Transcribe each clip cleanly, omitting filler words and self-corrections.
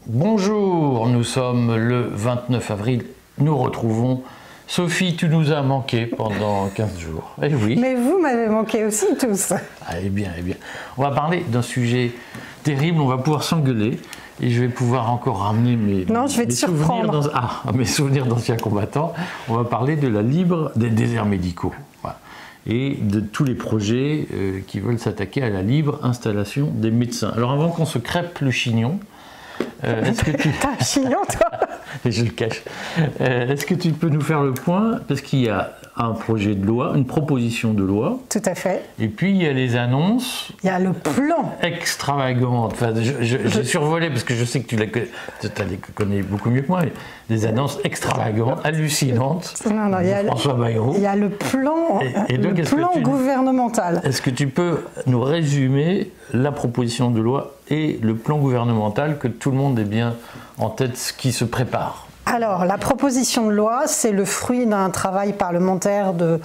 Bonjour, nous sommes le 29 avril, nous retrouvons Sophie, tu nous as manqué pendant 15 jours. Eh oui. Mais vous m'avez manqué aussi tous. Ah, eh bien. On va parler d'un sujet terrible, on va pouvoir s'engueuler et je vais pouvoir encore ramener mes souvenirs d'anciens combattants. On va parler de la libre des déserts médicaux. Voilà. Et de tous les projets qui veulent s'attaquer à la libre installation des médecins. Alors avant qu'on se crêpe le chignon, est-ce que tu... T'as un chignon, toi? Et je le cache. Est-ce que tu peux nous faire le point? Parce qu'il y a un projet de loi, une proposition de loi. Tout à fait. Et puis il y a les annonces. Il y a le plan. Extravagantes. Enfin, j'ai survolé parce que je sais que tu les connais beaucoup mieux que moi. Des annonces extravagantes, hallucinantes. Non, François Bayrou. Il y a le plan, le plan gouvernemental. Est-ce que tu peux nous résumer la proposition de loi et le plan gouvernemental, que tout le monde ait bien en tête ce qui se prépare? Alors, la proposition de loi, c'est le fruit d'un travail parlementaire de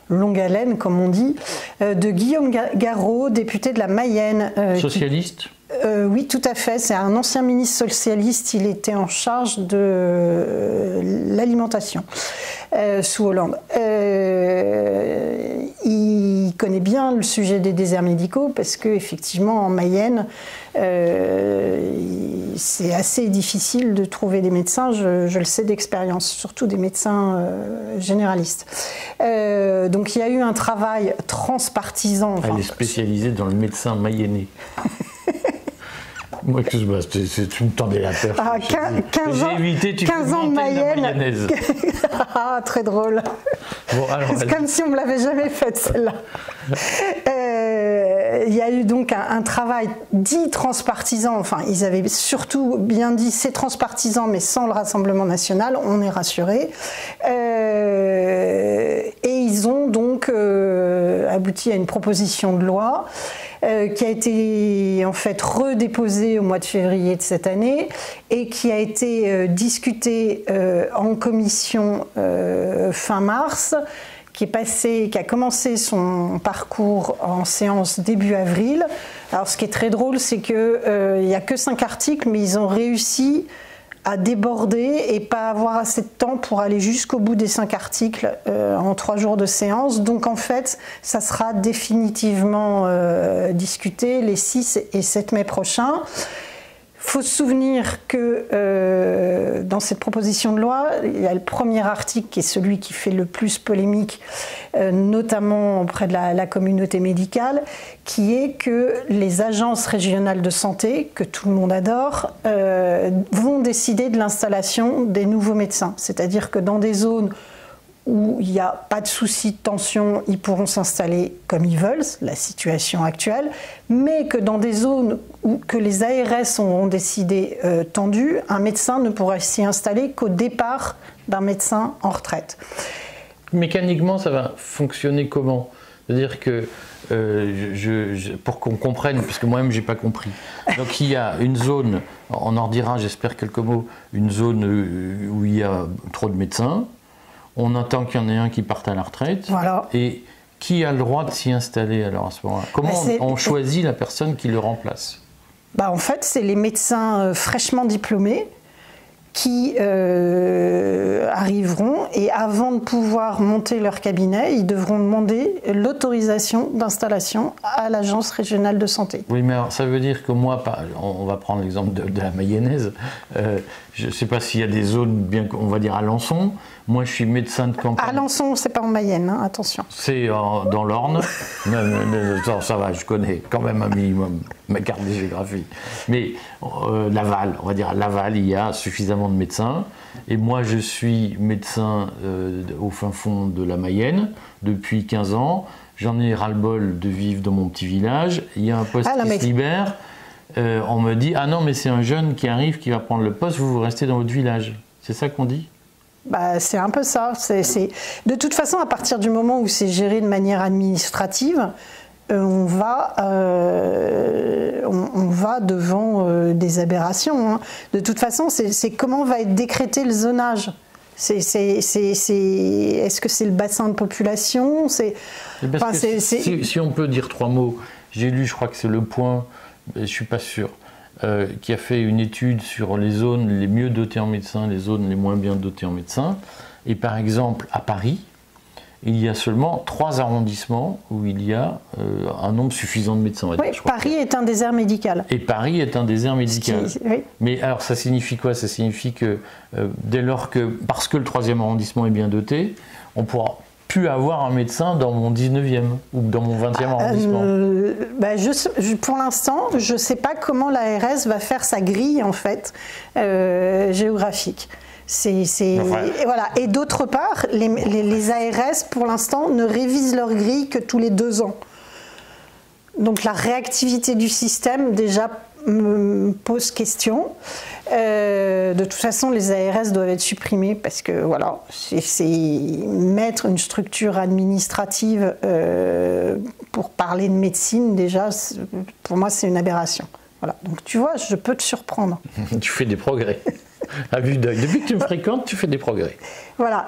longue haleine, comme on dit, de Guillaume Garot, député de la Mayenne. Socialiste? Oui, tout à fait. C'est un ancien ministre socialiste. Il était en charge de l'alimentation sous Hollande. Il connaît bien le sujet des déserts médicaux parce qu'effectivement, en Mayenne, c'est assez difficile de trouver des médecins, je le sais d'expérience, surtout des médecins généralistes. Donc il y a eu un travail transpartisan. Elle est spécialisée dans le médecin mayennais. Moi, excuse-moi, tu me tendais la perche. 15 ans de Mayenne. Ah, très drôle. Bon, c'est comme si on ne me l'avait jamais faite, celle-là. Il y a eu donc un travail dit transpartisan. Enfin, ils avaient surtout bien dit c'est transpartisan, mais sans le Rassemblement national, on est rassurés. Et ils ont donc abouti à une proposition de loi qui a été en fait redéposée au mois de février de cette année et qui a été discutée en commission fin mars, qui a commencé son parcours en séance début avril. Alors ce qui est très drôle, c'est qu'il n'y a que 5 articles, mais ils ont réussi à déborder et pas avoir assez de temps pour aller jusqu'au bout des 5 articles en 3 jours de séance. Donc en fait, ça sera définitivement discuté les 6 et 7 mai prochains. Il faut se souvenir que dans cette proposition de loi, il y a le premier article qui est celui qui fait le plus polémique, notamment auprès de la communauté médicale, qui est que les agences régionales de santé, que tout le monde adore, vont décider de l'installation des nouveaux médecins. C'est-à-dire que dans des zones où il n'y a pas de souci de tension, ils pourront s'installer comme ils veulent, la situation actuelle, mais que dans des zones que les ARS ont décidé tendues, un médecin ne pourra s'y installer qu'au départ d'un médecin en retraite. Mécaniquement, ça va fonctionner comment? C'est-à-dire que, pour qu'on comprenne, parce que moi-même, je n'ai pas compris. Donc il y a une zone, on en redira, j'espère quelques mots, une zone où il y a trop de médecins. On attend qu'il y en ait un qui parte à la retraite. Voilà. Et qui a le droit de s'y installer alors à ce moment-là? Comment on choisit la personne qui le remplace? En fait, c'est les médecins fraîchement diplômés qui arriveront et avant de pouvoir monter leur cabinet, ils devront demander l'autorisation d'installation à l'agence régionale de santé. Oui, mais alors, ça veut dire que moi, on va prendre l'exemple de la mayonnaise, je ne sais pas s'il y a des zones, bien on va dire Alençon. Moi, je suis médecin de campagne. Alençon, c'est pas en Mayenne, hein, attention. C'est dans l'Orne. Non, ça va, je connais quand même un minimum ma carte de géographie. Mais Laval, on va dire à Laval, il y a suffisamment de médecins. Et moi, je suis médecin au fin fond de la Mayenne depuis 15 ans. J'en ai ras-le-bol de vivre dans mon petit village. Il y a un poste qui se libère. On me dit « Ah non, mais c'est un jeune qui arrive, qui va prendre le poste, vous restez dans votre village. » C'est ça qu'on dit? C'est un peu ça. De toute façon, à partir du moment où c'est géré de manière administrative, on va devant des aberrations. Hein. De toute façon, c'est comment va être décrété le zonage. Est-ce que c'est le bassin de population? Si on peut dire 3 mots, j'ai lu, je crois que c'est Le Point, je ne suis pas sûr, qui a fait une étude sur les zones les mieux dotées en médecins, les zones les moins bien dotées en médecins. Et par exemple, à Paris, il y a seulement 3 arrondissements où il y a un nombre suffisant de médecins. Oui, Paris est un désert médical. Et Paris est un désert médical. Oui. Mais alors ça signifie quoi? Ça signifie que dès lors que, parce que le 3e arrondissement est bien doté, on ne pourra plus avoir un médecin dans mon 19e ou dans mon 20e arrondissement. Pour l'instant, je ne sais pas comment l'ARS va faire sa grille en fait géographique. Voilà. Et d'autre part, les ARS, pour l'instant, ne révisent leur grille que tous les 2 ans. Donc la réactivité du système, déjà, me pose question. De toute façon, les ARS doivent être supprimés parce que, voilà, c'est mettre une structure administrative pour parler de médecine, déjà, pour moi, c'est une aberration. Voilà. Donc tu vois, je peux te surprendre. Tu fais des progrès. À vue d'œil. Depuis que tu me fréquentes, tu fais des progrès. Voilà.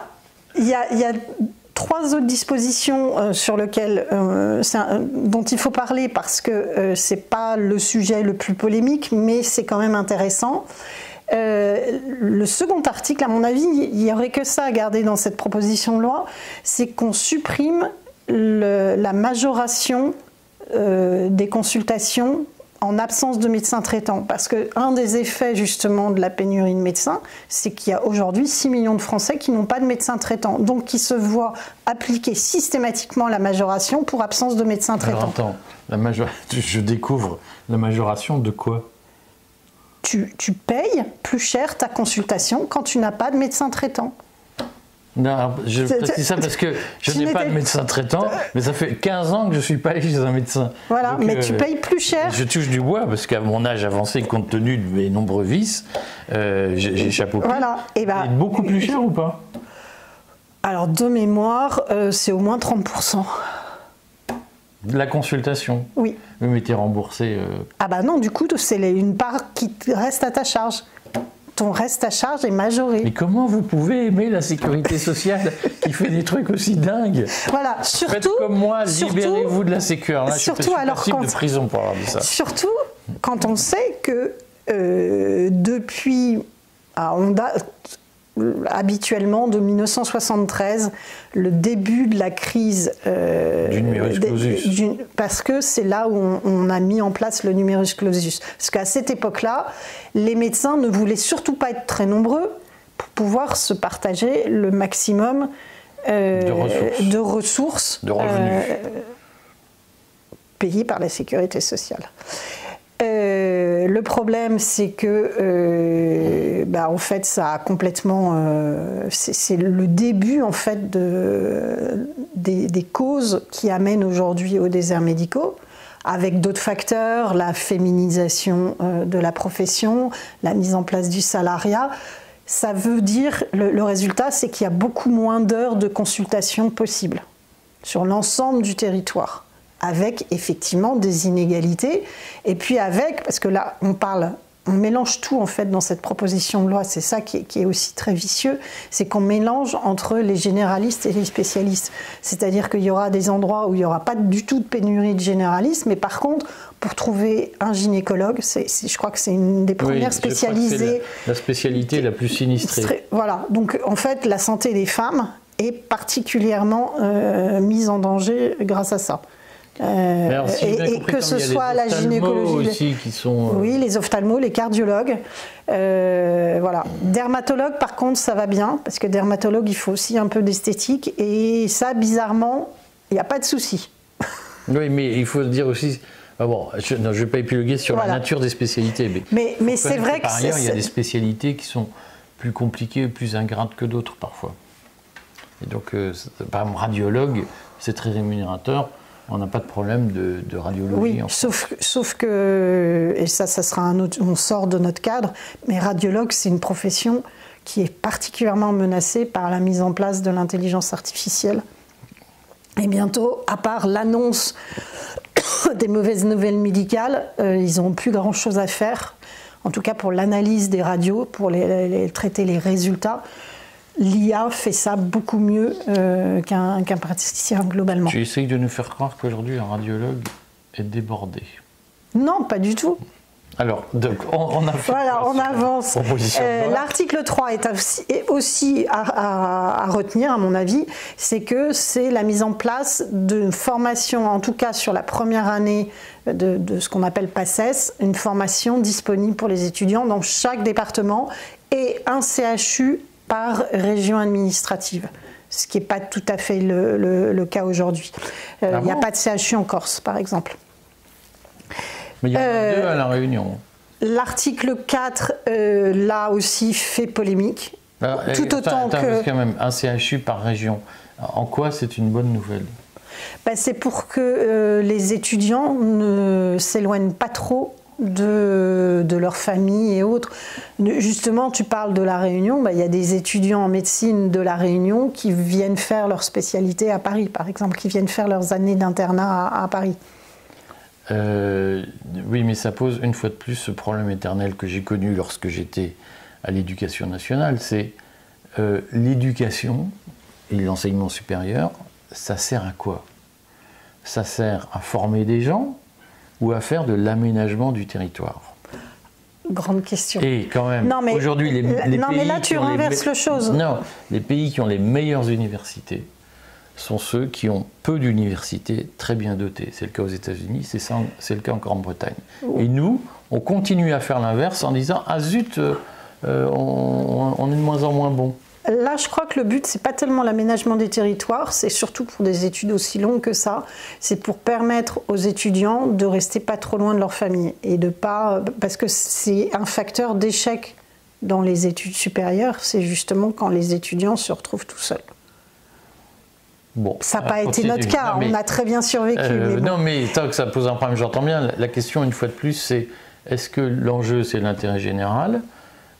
Il y a 3 autres dispositions sur lesquelles, dont il faut parler parce que ce n'est pas le sujet le plus polémique, mais c'est quand même intéressant. Le second article, à mon avis, il n'y aurait que ça à garder dans cette proposition de loi, c'est qu'on supprime la majoration des consultations en absence de médecins traitants. Parce qu'un des effets justement de la pénurie de médecins, c'est qu'il y a aujourd'hui 6 millions de Français qui n'ont pas de médecins traitants, donc qui se voient appliquer systématiquement la majoration pour absence de médecins traitants. Alors attends, je découvre la majoration de quoi? Tu payes plus cher ta consultation quand tu n'as pas de médecin traitant. Non, je précise ça parce que je n'ai pas de médecin traitant, mais ça fait 15 ans que je ne suis pas allé chez un médecin. Voilà, donc, mais tu payes plus cher. Je touche du bois parce qu'à mon âge avancé, compte tenu de mes nombreux vices, j'échappe au pire. Voilà. Et beaucoup plus cher ou pas? Alors, de mémoire, c'est au moins 30%. De la consultation? Oui. Mais tu es remboursé. Ah bah non, du coup, c'est une part qui reste à ta charge. Ton reste à charge est majoré. Mais comment vous pouvez aimer la sécurité sociale qui fait des trucs aussi dingues? Voilà, surtout... Faites comme moi, libérez-vous de la sécurité. Là, surtout je suis passible de prison pour avoir dit ça. Surtout quand on sait que depuis... habituellement, de 1973, le début de la crise... du numerus clausus. Parce que c'est là où on a mis en place le numerus clausus. Parce qu'à cette époque-là, les médecins ne voulaient surtout pas être très nombreux pour pouvoir se partager le maximum de ressources de revenus payés par la sécurité sociale. Le problème, c'est que, en fait, ça a complètement... c'est le début, en fait, des causes qui amènent aujourd'hui aux déserts médicaux, avec d'autres facteurs, la féminisation de la profession, la mise en place du salariat. Ça veut dire, le résultat, c'est qu'il y a beaucoup moins d'heures de consultation possibles sur l'ensemble du territoire, avec effectivement des inégalités, et puis parce que là on mélange tout en fait dans cette proposition de loi, c'est ça qui est aussi très vicieux, c'est qu'on mélange entre les généralistes et les spécialistes. C'est-à-dire qu'il y aura des endroits où il n'y aura pas du tout de pénurie de généralistes, mais par contre, pour trouver un gynécologue, je crois que c'est une des premières spécialisées. La spécialité la plus sinistrée. Voilà, donc en fait la santé des femmes est particulièrement mise en danger grâce à ça. Alors, si et que ce soit la gynécologie aussi qui sont oui, les ophtalmos, les cardiologues, voilà. Dermatologue, par contre, ça va bien parce que dermatologue, il faut aussi un peu d'esthétique et ça, bizarrement, il n'y a pas de souci. Oui, mais il faut dire aussi. Je ne vais pas épiloguer sur la nature des spécialités, mais c'est vrai que par ailleurs, il y a des spécialités qui sont plus compliquées, plus ingrates que d'autres parfois. Et donc, par exemple, radiologue, c'est très rémunérateur. On n'a pas de problème de radiologie. Oui, sauf que, et ça sera on sort de notre cadre, mais radiologue, c'est une profession qui est particulièrement menacée par la mise en place de l'intelligence artificielle. Et bientôt, à part l'annonce des mauvaises nouvelles médicales, ils n'auront plus grand-chose à faire, en tout cas pour l'analyse des radios, pour traiter les résultats. l'IA fait ça beaucoup mieux qu'un praticien globalement. Tu essayes de nous faire croire qu'aujourd'hui un radiologue est débordé. Non, pas du tout. Alors, on a fait voilà, on avance. L'article 3 est aussi à retenir, à mon avis, c'est que c'est la mise en place d'une formation, en tout cas sur la première année de ce qu'on appelle PACES, une formation disponible pour les étudiants dans chaque département et un CHU par région administrative. Ce qui n'est pas tout à fait le cas aujourd'hui. Il n'y a pas de CHU en Corse, par exemple. Mais il y en a deux à La Réunion. L'article 4, là aussi, fait polémique. Alors, parce que quand même, un CHU par région, en quoi c'est une bonne nouvelle? C'est pour que les étudiants ne s'éloignent pas trop de leur famille et autres. Justement, tu parles de La Réunion, il y a des étudiants en médecine de La Réunion qui viennent faire leur spécialité à Paris, par exemple, qui viennent faire leurs années d'internat à Paris. Oui, mais ça pose une fois de plus ce problème éternel que j'ai connu lorsque j'étais à l'éducation nationale, c'est l'éducation et l'enseignement supérieur, ça sert à quoi? Ça sert à former des gens ou à faire de l'aménagement du territoire? Grande question. Et quand même, aujourd'hui, les pays mais là tu renverses le chose. Non, les pays qui ont les meilleures universités sont ceux qui ont peu d'universités très bien dotées. C'est le cas aux États-Unis, c'est le cas en Grande-Bretagne. Et nous, on continue à faire l'inverse en disant « Ah zut, on est de moins en moins bon ». Là, je crois que le but, c'est pas tellement l'aménagement des territoires, c'est surtout pour des études aussi longues que ça, c'est pour permettre aux étudiants de rester pas trop loin de leur famille et de pas, parce que c'est un facteur d'échec dans les études supérieures, c'est justement quand les étudiants se retrouvent tout seuls. Bon, ça n'a pas été notre cas, on a très bien survécu. Non, mais tant que ça pose un problème, j'entends bien. La question, une fois de plus, c'est est-ce que l'enjeu, c'est l'intérêt général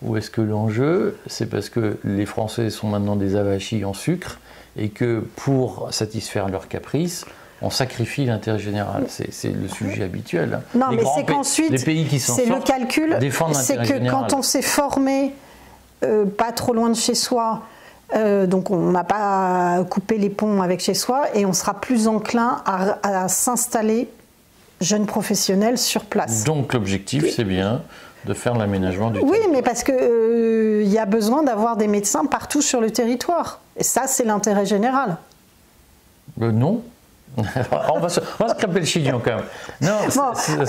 ou est-ce que l'enjeu, c'est parce que les Français sont maintenant des avachis en sucre et que pour satisfaire leurs caprices, on sacrifie l'intérêt général. C'est le sujet habituel. Non, mais c'est qu'ensuite, c'est le calcul, c'est que quand on s'est formé pas trop loin de chez soi, donc on n'a pas coupé les ponts avec chez soi et on sera plus enclin à s'installer jeunes professionnels sur place. Donc l'objectif, c'est bien de faire l'aménagement du territoire. Oui, mais parce que y a besoin d'avoir des médecins partout sur le territoire. Et ça, c'est l'intérêt général. Non. on va se crêper le chignon quand même. Non,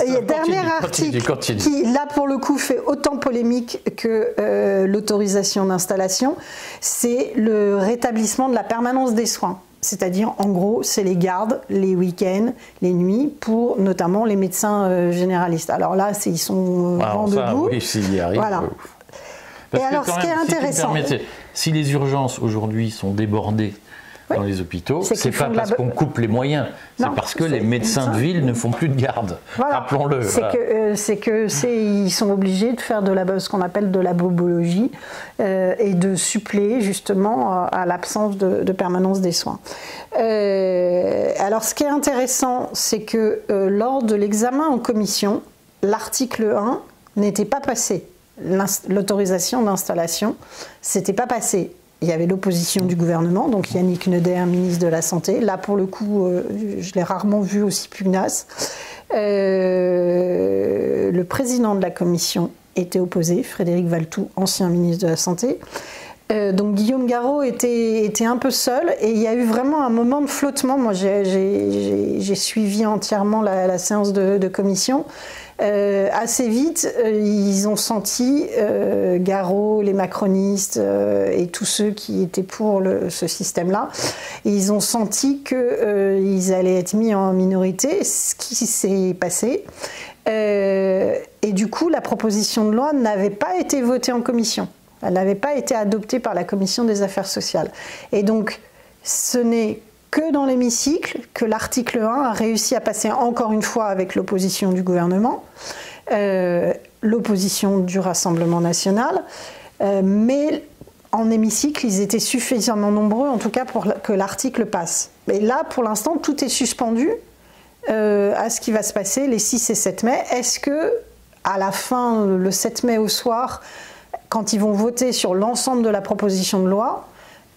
il y a dernier article qui, là pour le coup, fait autant polémique que l'autorisation d'installation, c'est le rétablissement de la permanence des soins. C'est-à-dire, en gros, c'est les gardes, les week-ends, les nuits, pour notamment les médecins généralistes. Alors là, ils sont vent debout. Oui, s'il y arrive. Voilà. Parce et alors, ce qui est intéressant... Si les urgences aujourd'hui sont débordées dans les hôpitaux, c'est pas parce qu'on coupe les moyens, c'est parce que les médecins de ville ne font plus de garde. Voilà. Rappelons-le. Ils sont obligés de faire ce qu'on appelle de la bobologie et de suppléer justement à l'absence de permanence des soins. Alors, ce qui est intéressant, c'est que lors de l'examen en commission, l'article 1 n'était pas passé. L'autorisation d'installation, c'était pas passé. Il y avait l'opposition du gouvernement, donc Yannick Neuder, ministre de la Santé. Là, pour le coup, je l'ai rarement vu aussi pugnace. Le président de la commission était opposé, Frédéric Valletoux, ancien ministre de la Santé. Donc Guillaume Garot était un peu seul et il y a eu vraiment un moment de flottement. Moi, j'ai suivi entièrement la séance de commission. Assez vite, ils ont senti, Garot, les macronistes et tous ceux qui étaient pour ce système-là, ils ont senti qu'ils allaient être mis en minorité, ce qui s'est passé. Et du coup, la proposition de loi n'avait pas été votée en commission. Elle n'avait pas été adoptée par la commission des affaires sociales. Et donc, ce n'est que dans l'hémicycle que l'article 1 a réussi à passer encore une fois avec l'opposition du gouvernement, l'opposition du Rassemblement national, mais en hémicycle, ils étaient suffisamment nombreux, en tout cas pour que l'article passe. Mais là, pour l'instant, tout est suspendu à ce qui va se passer les 6 et 7 mai. Est-ce que, à la fin, le 7 mai au soir, quand ils vont voter sur l'ensemble de la proposition de loi,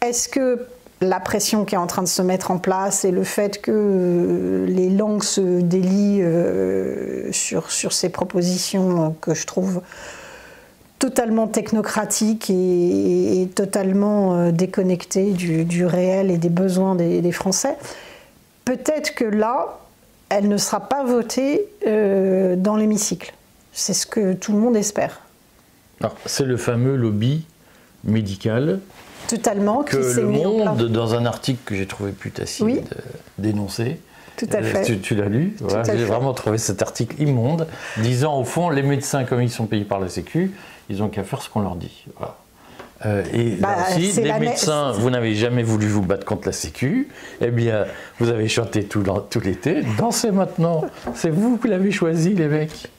est-ce que la pression qui est en train de se mettre en place et le fait que les langues se délient sur ces propositions que je trouve totalement technocratiques et totalement déconnectées du réel et des besoins des Français, peut-être que là, elle ne sera pas votée dans l'hémicycle. C'est ce que tout le monde espère. C'est le fameux lobby médical totalement que Le Monde, dans un article que j'ai trouvé putacide, dénoncé. Tout à fait. Tu l'as lu, voilà, j'ai vraiment trouvé cet article immonde, disant au fond, les médecins, comme ils sont payés par la Sécu, ils n'ont qu'à faire ce qu'on leur dit. Voilà. Et là aussi, les médecins, vous n'avez jamais voulu vous battre contre la Sécu, eh bien, vous avez chanté tout l'été, dansez maintenant, c'est vous qui l'avez choisi, les mecs.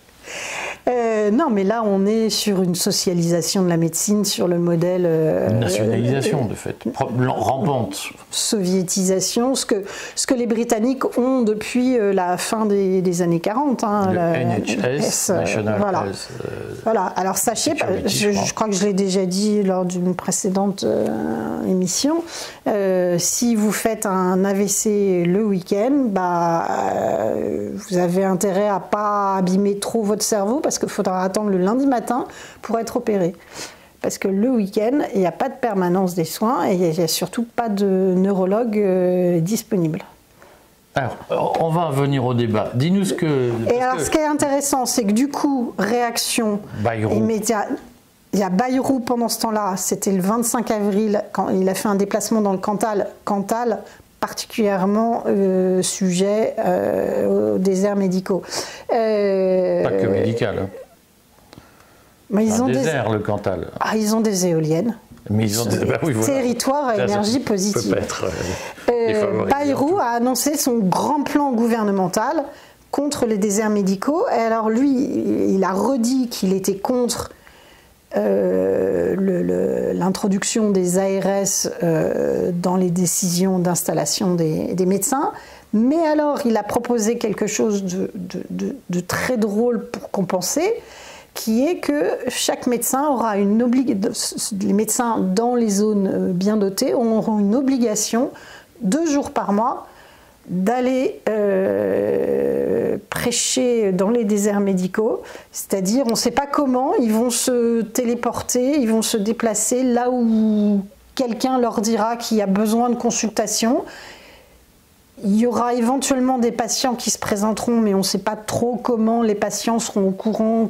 Non, mais là, on est sur une socialisation de la médecine, sur le modèle... Une nationalisation, de fait, rampante. Soviétisation, ce que les Britanniques ont depuis la fin des années 40. Hein, le NHS, National Health. Voilà, alors sachez, je crois que je l'ai déjà dit lors d'une précédente émission, si vous faites un AVC le week-end, vous avez intérêt à ne pas abîmer trop votre cerveau, parce qu'il faudra attendre le lundi matin pour être opéré. Parce que le week-end, il n'y a pas de permanence des soins et il n'y a surtout pas de neurologue disponible. Alors, on va venir au débat. Dis-nous ce que... Ce qui est intéressant, c'est que du coup, réaction immédiate. Il y a Bayrou pendant ce temps-là, c'était le 25 avril, quand il a fait un déplacement dans le Cantal. Cantal, particulièrement sujet aux déserts médicaux. Pas que médical. Hein. Mais ils ont désert, le Cantal. Ils ont des éoliennes. Mais ils ont des territoires à énergie positive. Bayrou a annoncé son grand plan gouvernemental contre les déserts médicaux. Et alors lui, il a redit qu'il était contre l'introduction des ARS dans les décisions d'installation des médecins. Mais alors, il a proposé quelque chose de très drôle pour compenser, qui est que chaque médecin aura une obligation, les médecins dans les zones bien dotées auront une obligation 2 jours par mois d'aller prêcher dans les déserts médicaux, c'est-à-dire on ne sait pas comment, ils vont se téléporter, ils vont se déplacer là où quelqu'un leur dira qu'il y a besoin de consultation. Il y aura éventuellement des patients qui se présenteront, mais on ne sait pas trop comment les patients seront au courant.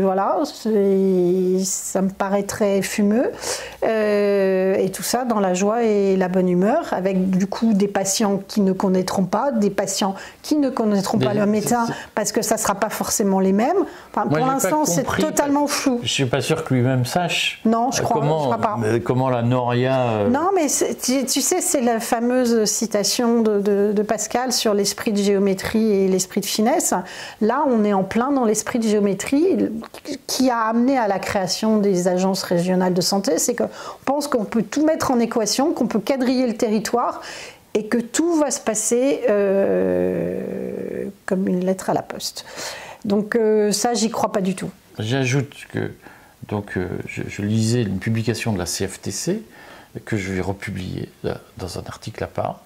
Voilà, ça me paraît très fumeux. Et tout ça dans la joie et la bonne humeur, avec du coup des patients qui ne connaîtront pas, des patients qui ne connaîtront pas leur médecin, parce que ça ne sera pas forcément les mêmes. Enfin, pour l'instant, c'est totalement flou. Je ne suis pas sûr que lui-même sache. Non, je crois pas. Comment la Noria... Non, mais tu sais, c'est la fameuse citation de Pascal sur l'esprit de géométrie et l'esprit de finesse. Là, on est en plein dans l'esprit de géométrie qui a amené à la création des agences régionales de santé. C'est qu'on pense qu'on peut tout mettre en équation, qu'on peut quadriller le territoire et que tout va se passer comme une lettre à la poste. Donc ça, j'y crois pas du tout. J'ajoute que je lisais une publication de la CFTC que je vais republier dans un article à part,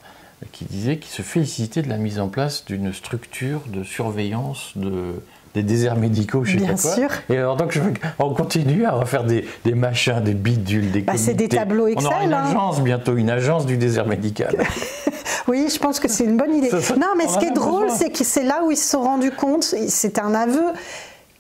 qui disait qu'il se félicitait de la mise en place d'une structure de surveillance des déserts médicaux, je sais pas quoi. Bien sûr. Et alors donc on continue à refaire des machins, des bidules, des comités. C'est des tableaux Excel. On aura une agence bientôt, une agence du désert médical. Oui, je pense que c'est une bonne idée. Non, mais ce qui est drôle, c'est que c'est là où ils se sont rendus compte, c'est un aveu,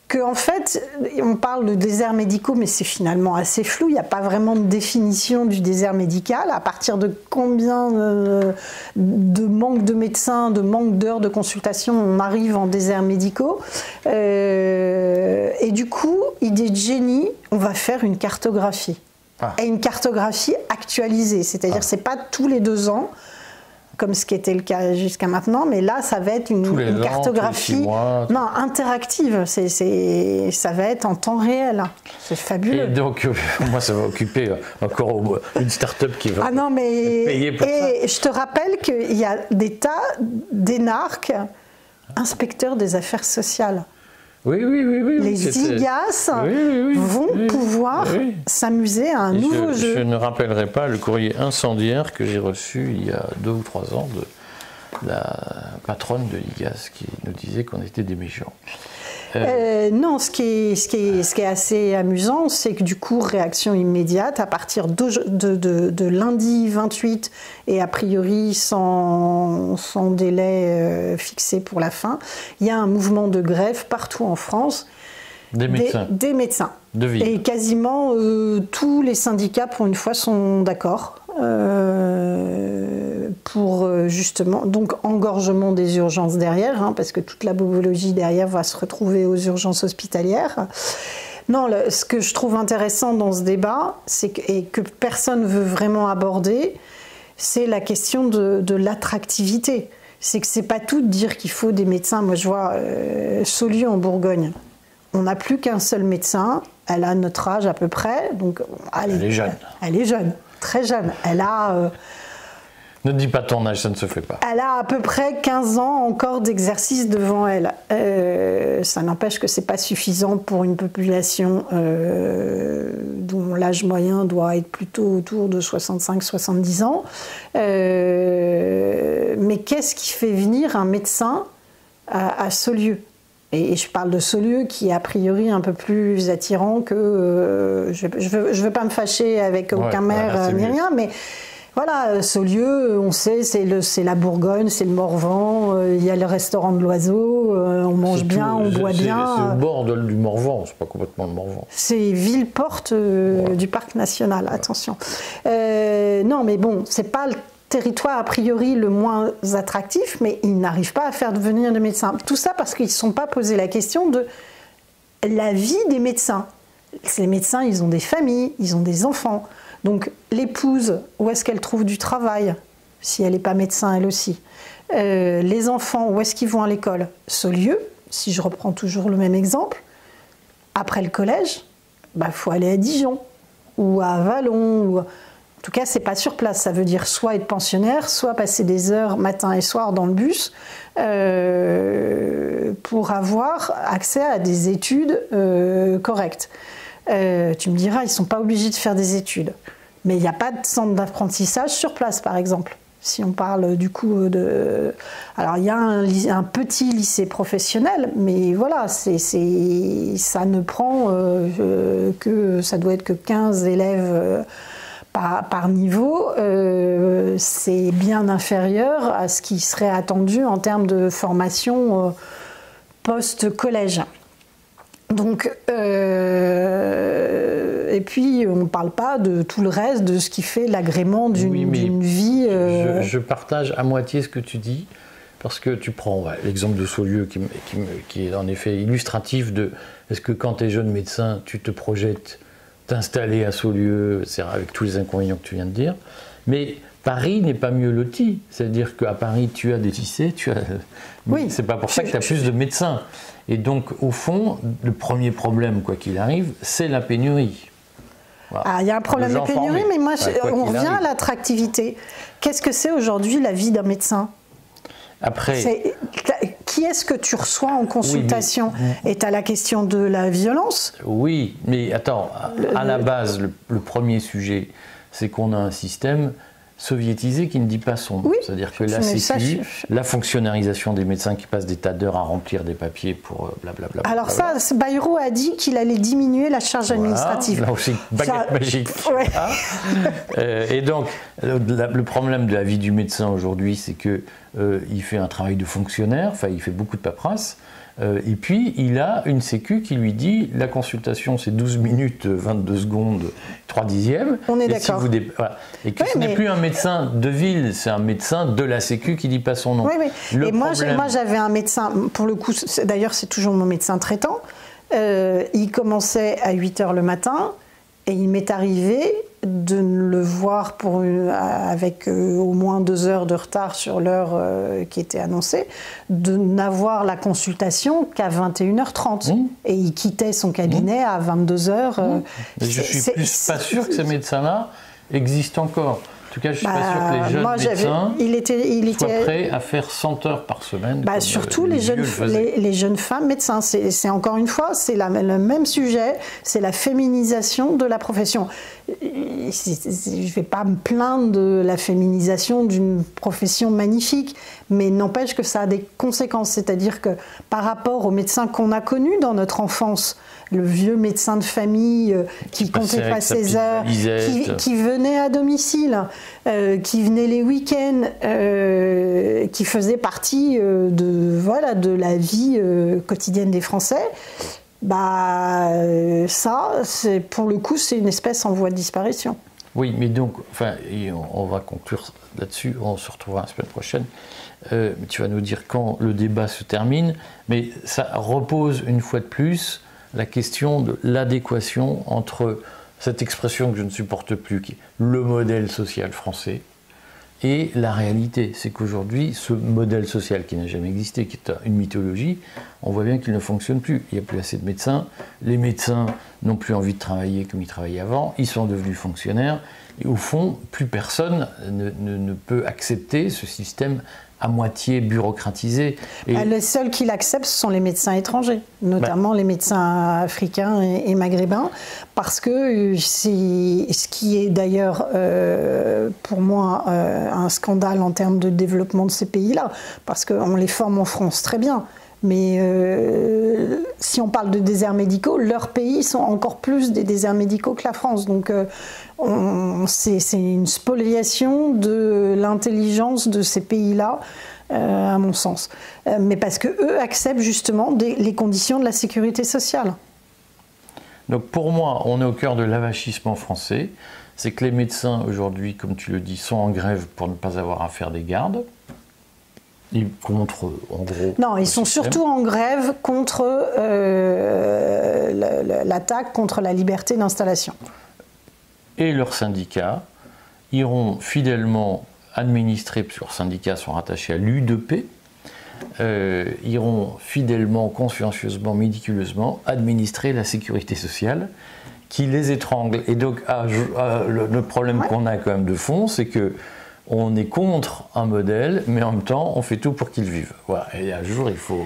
qu'en fait, on parle de déserts médicaux, mais c'est finalement assez flou. Il n'y a pas vraiment de définition du désert médical. À partir de combien de manque de médecins, de manque d'heures de consultation, on arrive en déserts médicaux. Et du coup, idée de génie, on va faire une cartographie. Et une cartographie actualisée. C'est-à-dire que ce n'est pas tous les 2 ans, comme ce qui était le cas jusqu'à maintenant, mais là, ça va être une cartographie interactive. Ça va être en temps réel. C'est fabuleux. Et donc, moi, ça va occuper encore une start-up qui va payer pour ça. Et je te rappelle qu'il y a des tas d'énarques inspecteurs des affaires sociales. Oui. Les IGAS vont pouvoir s'amuser à un nouveau jeu. Je ne rappellerai pas le courrier incendiaire que j'ai reçu il y a 2 ou 3 ans de la patronne de l'IGAS qui nous disait qu'on était des méchants. Non, ce qui est assez amusant, c'est que du coup, réaction immédiate, à partir de lundi 28, et a priori sans délai fixé pour la fin, il y a un mouvement de grève partout en France. Des médecins. De ville. Et quasiment tous les syndicats, pour une fois, sont d'accord. Pour justement, donc engorgement des urgences derrière, hein, parce que toute la bobologie derrière va se retrouver aux urgences hospitalières. Non, ce que je trouve intéressant dans ce débat, et que personne ne veut vraiment aborder, c'est la question de l'attractivité. C'est que c'est pas tout de dire qu'il faut des médecins. Moi, je vois Saulieu en Bourgogne. On n'a plus qu'un seul médecin. Elle a notre âge à peu près. Donc, elle est jeune. Elle est jeune, très jeune. Elle a... ne dis pas ton âge, ça ne se fait pas. Elle a à peu près 15 ans encore d'exercice devant elle. Ça n'empêche que ce n'est pas suffisant pour une population dont l'âge moyen doit être plutôt autour de 65-70 ans. Mais qu'est-ce qui fait venir un médecin à Saulieu ? Et je parle de Saulieu qui est a priori un peu plus attirant que... je ne veux pas me fâcher avec aucun maire ni rien, mais... Voilà, Saulieu, on sait, c'est la Bourgogne, c'est le Morvan, il y a le restaurant de l'Oiseau, on mange bien, on boit bien. C'est au bord du Morvan, c'est pas complètement le Morvan. C'est ville-porte du parc national, attention. Non, mais bon, c'est pas le territoire a priori le moins attractif, mais ils n'arrivent pas à faire devenir des médecins. Tout ça parce qu'ils ne se sont pas posé la question de la vie des médecins. Les médecins, ils ont des familles, ils ont des enfants. Donc l'épouse, où est-ce qu'elle trouve du travail, si elle n'est pas médecin elle aussi. Les enfants, où est-ce qu'ils vont à l'école? Saulieu, si je reprends toujours le même exemple. Après le collège, faut aller à Dijon, ou à Vallon. Ou... En tout cas, c'est pas sur place. Ça veut dire soit être pensionnaire, soit passer des heures matin et soir dans le bus pour avoir accès à des études correctes. Tu me diras, ils ne sont pas obligés de faire des études. Mais il n'y a pas de centre d'apprentissage sur place, par exemple. Si on parle du coup de... Alors, il y a un petit lycée professionnel, mais voilà, ça ne prend que... Ça doit être que 15 élèves par niveau. C'est bien inférieur à ce qui serait attendu en termes de formation post-collège. Donc, et puis on ne parle pas de tout le reste, de ce qui fait l'agrément d'une vie. Je partage à moitié ce que tu dis, parce que tu prends l'exemple de Saulieu qui est en effet illustratif de est-ce que quand tu es jeune médecin, tu te projettes t'installer à Saulieu, avec tous les inconvénients que tu viens de dire, mais Paris n'est pas mieux loti, c'est-à-dire qu'à Paris tu as des lycées, Oui. C'est pas pour ça que tu as plus de médecins. Et donc, au fond, le premier problème, quoi qu'il arrive, c'est la pénurie. Voilà. Il y a un problème de pénurie, mais moi, on revient à l'attractivité. Qu'est-ce que c'est aujourd'hui la vie d'un médecin? Après, qui est-ce que tu reçois en consultation? Et tu as la question de la violence? Oui, mais attends, à la base, le premier sujet, c'est qu'on a un système soviétisé qui ne dit pas son nom. Oui, c'est-à-dire que la sécu, la fonctionnalisation des médecins qui passent des tas d'heures à remplir des papiers pour blablabla. Alors ça, Bayrou a dit qu'il allait diminuer la charge administrative. Là aussi, baguette magique. Ouais. Et donc, le problème de la vie du médecin aujourd'hui, c'est que il fait un travail de fonctionnaire, enfin il fait beaucoup de paperasse, et puis il a une sécu qui lui dit la consultation c'est 12 minutes 22 secondes 3 dixièmes. On est d'accord. Et que ce n'est plus un médecin de ville, c'est un médecin de la sécu qui ne dit pas son nom. Oui. Et moi j'avais un médecin, pour le coup, d'ailleurs c'est toujours mon médecin traitant, il commençait à 8h le matin et il m'est arrivé de le voir avec au moins 2 heures de retard sur l'heure qui était annoncée, de n'avoir la consultation qu'à 21h30. Et il quittait son cabinet à 22h. Je suis pas sûr que ces médecins-là existent encore. tout cas, je suis pas sûr que les jeunes médecins soient prêts à faire 100 heures par semaine. Surtout les jeunes femmes médecins. C'est encore une fois, c'est le même sujet, c'est la féminisation de la profession. Je ne vais pas me plaindre de la féminisation d'une profession magnifique, mais n'empêche que ça a des conséquences. C'est-à-dire que par rapport aux médecins qu'on a connus dans notre enfance, le vieux médecin de famille qui comptait pas ses heures, qui venait à domicile, qui venait les week-ends, qui faisait partie de la vie quotidienne des Français, ça, pour le coup, c'est une espèce en voie de disparition. Oui, mais donc, on va conclure là-dessus, on se retrouvera la semaine prochaine. Tu vas nous dire quand le débat se termine, mais ça repose une fois de plus la question de l'adéquation entre cette expression que je ne supporte plus, qui est le modèle social français, et la réalité. C'est qu'aujourd'hui, ce modèle social qui n'a jamais existé, qui est une mythologie, on voit bien qu'il ne fonctionne plus. Il n'y a plus assez de médecins, les médecins n'ont plus envie de travailler comme ils travaillaient avant, ils sont devenus fonctionnaires, et au fond, plus personne ne peut accepter ce système à moitié bureaucratisé. Les seuls qui l'acceptent, ce sont les médecins étrangers, notamment les médecins africains et maghrébins, parce que c'est ce qui est d'ailleurs pour moi un scandale en termes de développement de ces pays-là, parce qu'on les forme en France très bien. Mais si on parle de déserts médicaux, leurs pays sont encore plus des déserts médicaux que la France. Donc c'est une spoliation de l'intelligence de ces pays-là, à mon sens. Mais parce qu'eux acceptent justement les conditions de la sécurité sociale. Donc pour moi, on est au cœur de l'avachissement français. C'est que les médecins aujourd'hui, comme tu le dis, sont en grève pour ne pas avoir à faire des gardes. Ils contre, en gros... Non, ils sont surtout en grève contre l'attaque contre la liberté d'installation. Et leurs syndicats iront fidèlement administrer, puisque leurs syndicats sont rattachés à l'U2P, iront fidèlement, consciencieusement, méticuleusement administrer la sécurité sociale qui les étrangle. Et donc, le problème qu'on a quand même de fond, c'est que on est contre un modèle, mais en même temps, on fait tout pour qu'ils vivent. Voilà. Et un jour, il faut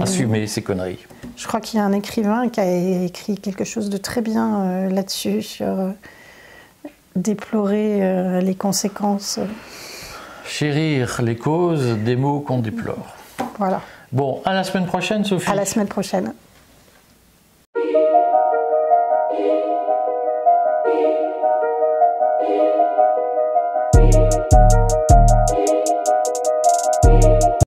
assumer ces conneries. Je crois qu'il y a un écrivain qui a écrit quelque chose de très bien là-dessus, sur déplorer les conséquences. Chérir les causes des maux qu'on déplore. Voilà. Bon, à la semaine prochaine, Sophie. À la semaine prochaine.